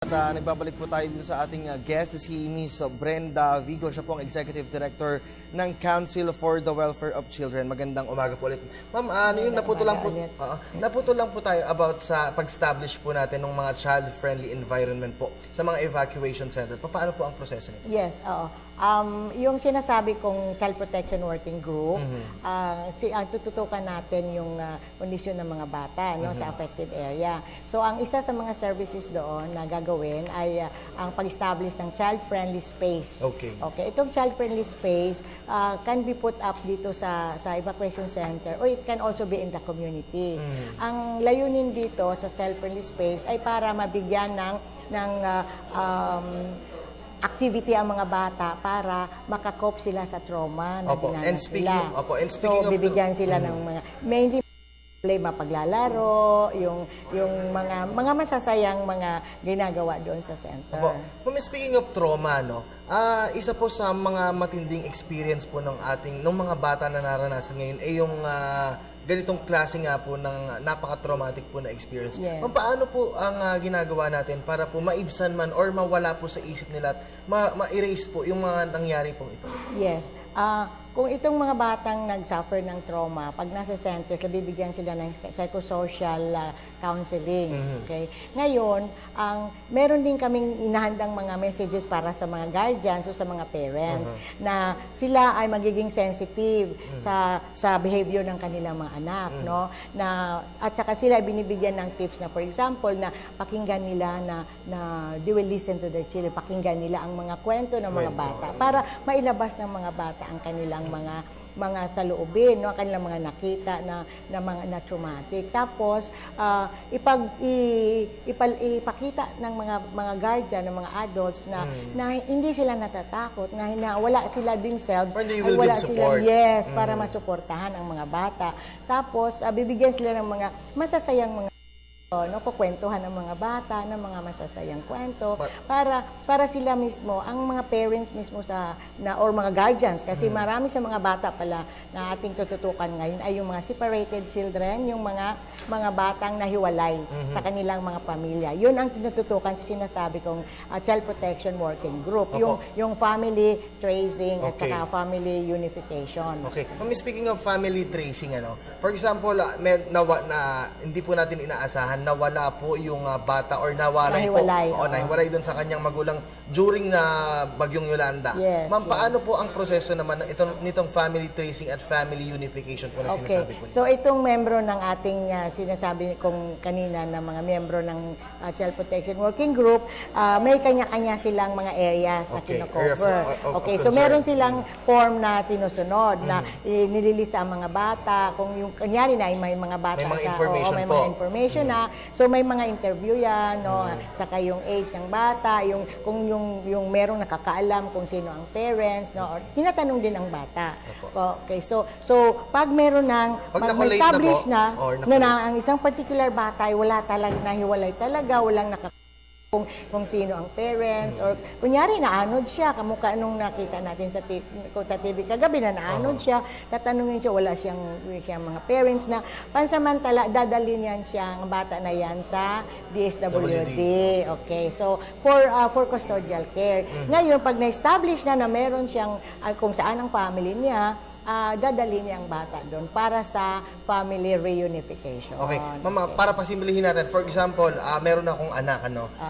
At nagbabalik po tayo dito sa ating guest, si Miss Brenda Vigo. Siya po ang Executive Director ng Council for the Welfare of Children. Magandang umaga po ulit. Ma'am, naputo lang po tayo about sa pag-establish po natin ng mga child-friendly environment po sa mga evacuation center. Paano po ang proseso nito? Yes, oo. Yung sinasabi kong Child Protection Working Group, ang tututukan natin yung kondisyon ng mga bata sa affected area. So, ang isa sa mga services doon na gagawin ay ang pag-establish ng child-friendly space. Okay. Okay. Itong child-friendly space can be put up dito sa evacuation center or it can also be in the community. Ang layunin dito sa child-friendly space ay para mabigyan ng activity ang mga bata para makakope sila sa trauma na dinanas nila. So, bibigyan sila ng mga, mainly play, mapaglalaro, yung mga masasayang mga ginagawa doon sa center. Speaking of trauma, isa po sa mga matinding experience po ng mga bata na naranasan ngayon ay yung ganitong klase nga po ng napaka-traumatic po na experience. Yeah. Paano po ang ginagawa natin para po maibsan man or mawala po sa isip nila at ma-erase po yung mga nangyari po ito? Yes. Kung itong mga batang nag-suffer ng trauma, pag nasa center, bibigyan sila ng psychosocial counseling. Okay? Ngayon, meron din kaming inahandang mga messages para sa mga guardians o sa mga parents na sila ay magiging sensitive sa behavior ng kanilang mga anak, no? At saka sila ay binibigyan ng tips na, for example, na pakinggan nila na they will listen to their children, pakinggan nila ang mga kwento ng mga bata para mailabas ng mga bata ang kanilang mga saloobin, no, kanilang mga nakita na mga na traumatic. Tapos ipakita ng mga guardian, ng mga adults na hindi sila natatakot, na wala sila themselves, wala sila para masuportahan ang mga bata. Tapos bibigyan sila ng mga masasayang mga kukwentuhan ng mga bata, ng mga masasayang kwento para sila mismo, ang mga parents mismo or mga guardians, kasi marami sa mga bata pala na ating tututukan ngayon ay yung mga separated children, yung mga batang nahiwalay sa kanilang mga pamilya. Yun ang tinututukan sa sinasabi kong Child Protection Working Group, yung family tracing at saka family unification. Okay. Speaking of family tracing, for example, hindi po natin inaasahan nawala po yung bata or nahiwalay doon sa kanyang magulang during na bagyong Yolanda. Ma'am, paano po ang proseso naman nitong family tracing at family unification po na sinasabi po? So itong membro ng ating sinasabi kong kanina na mga membro ng Child Protection Working Group, may kanya-kanya silang mga areas na kino-cover. Okay, so meron silang form na tinusunod na nililista ang mga bata, kung yung kanyari na may mga bata may mga information na. So may mga interview yan, saka yung age ng bata, kung yung merong nakakaalam kung sino ang parents, or tinatanong din ang bata. Okay, so pag meron mag-establish na ang isang particular bata ay wala talaga, nahiwalay talaga, walang kung sino ang parents, or kunyari naanod siya, kamukha nung nakita natin sa TV kagabi na naanod siya, tatanungin siya, wala siyang mga parents na pansamantala, dadalhin yan siya, ang bata na yan sa DSWD. Okay, so for custodial care. Ngayon, pag na-establish na meron siyang kung saan ang family niya, dadalhin niya ang bata doon para sa family reunification. Okay. Mama, para pasimplihin natin, for example, meron akong anak,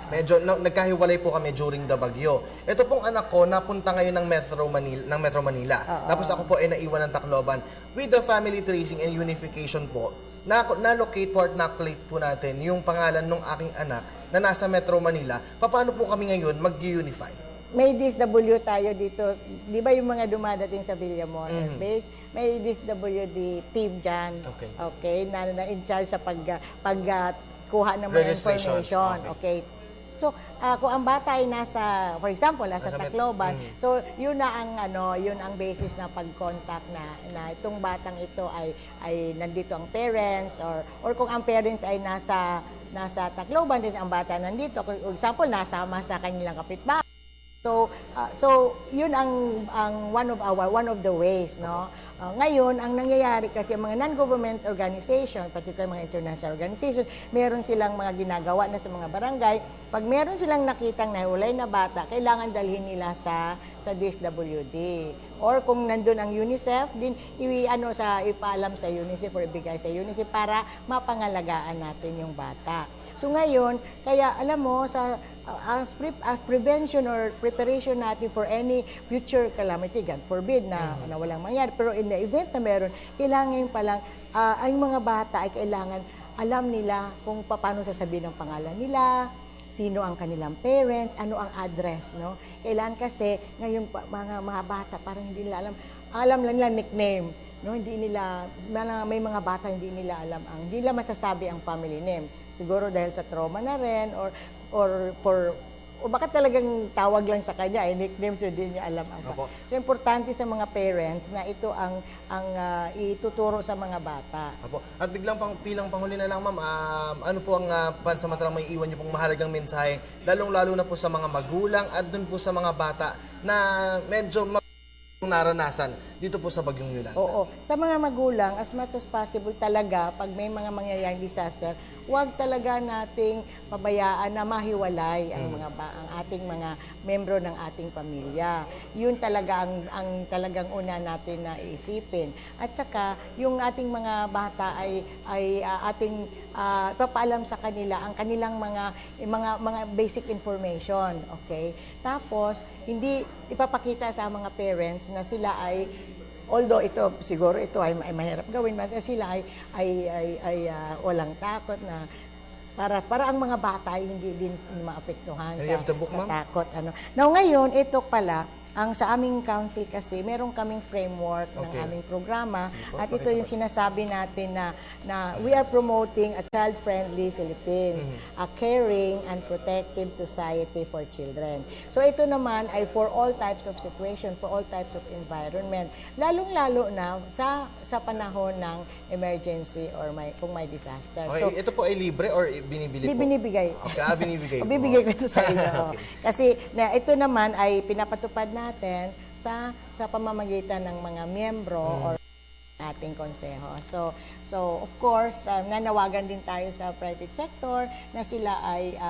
medyo nagkahiwalay po kami during the bagyo. Ito pong anak ko, napunta ngayon ng Metro Manila. Tapos ako po ay naiwan ng Tacloban. With the family tracing and unification po, na-locate po at na-plate po natin yung pangalan ng aking anak na nasa Metro Manila. Paano po kami ngayon mag-unify? May DSW tayo dito. Di ba yung mga dumadating sa Villamones base? May DSWD team dyan. Okay. Na in charge sa pagkuha ng mga information. Okay. So, kung ang bata ay nasa, for example, nasa Tacloban, so yun ang basis na pag-contact na itong batang ito ay nandito ang parents, or kung ang parents ay nasa Tacloban, din ang bata nandito. For example, nasama sa kanilang kapitbahay. So yun ang one of the ways, no. Ngayon ang nangyayari kasi ang mga non-government organization, particularly mga international organization, meron silang mga ginagawa na sa mga barangay. Pag meron silang nakitang nahiwalay na bata, kailangan dalhin nila sa DSWD. Or kung nandun ang UNICEF, din ipaalam sa UNICEF or ibigay sa UNICEF para mapangalagaan natin yung bata. So ngayon, kaya alam mo, as prevention or preparation natin for any future calamity, God forbid na walang mangyari. Pero in the event na meron, kailangan pa lang, ang mga bata ay kailangan alam nila kung paano sasabihin ang pangalan nila, sino ang kanilang parent, ano ang address, no? Kailangan kasi, ngayon mga bata, parang hindi nila alam lang nila nickname, no? Hindi nila, may mga bata hindi nila alam, hindi nila masasabi ang family name. Siguro dahil sa trauma na rin o baka talagang tawag lang sa kanya nickname, so hindi niya alam ang bata. So importante sa mga parents na ito ang ituturo sa mga bata. Apo. At bilang panghuli na lang, ma'am, ano po ang pansamantalang may iwan niyo pong mahalagang mensahe, lalong-lalo na po sa mga magulang at dun po sa mga bata na medyo naranasan dito po sa Bagyong Yolanda? Oo. Sa mga magulang, as much as possible talaga, pag may mga mangyayaring disaster, huwag talaga nating pabayaan na mahiwalay ang ating mga membro ng ating pamilya. Yun talaga ang talagang una natin na iisipin. At saka, yung ating mga bata ay ating papaalam sa kanila ang kanilang mga basic information, okay? Tapos, hindi ipapakita sa mga parents na sila ay, although siguro ito ay mahirap gawin, but sila ay walang takot na para ang mga bata ay hindi din maapektuhan sa takot. Now ngayon, ito pala, sa aming council kasi, meron kaming framework ng aming programa at ito yung sinasabi natin na we are promoting a child-friendly Philippines, a caring and protective society for children. So ito naman ay for all types of situation, for all types of environment, lalong-lalo na sa panahon ng emergency or kung may disaster. Okay, so, ito po ay libre or binibili po? Binibigay. Okay, binibigay po. Bibigay ko ito sa inyo. Kasi ito naman ay pinapatupad natin sa pamamagitan ng mga miyembro or ating konseho. So of course, nanawagan din tayo sa private sector na sila ay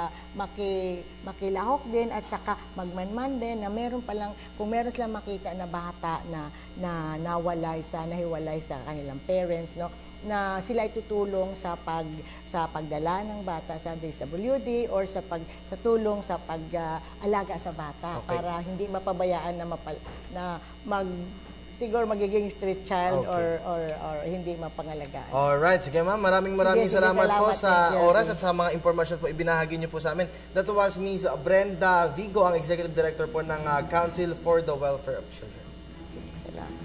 makilahok din at saka magmanman din na meron palang, kung meron silang makita na bata na nahiwalay sa kanilang parents, no, na sila ay tutulong sa pagdala ng bata sa DSWD or sa tulong sa pag-alaga sa bata para hindi mapabayaan na siguro magiging street child or hindi mapangalagaan. Alright, sige ma'am, maraming salamat po sa oras at sa mga impormasyon po ibinahagi niyo po sa amin. That was Ms. Brenda Vigo, ang Executive Director po ng Council for the Welfare of Children. Salamat.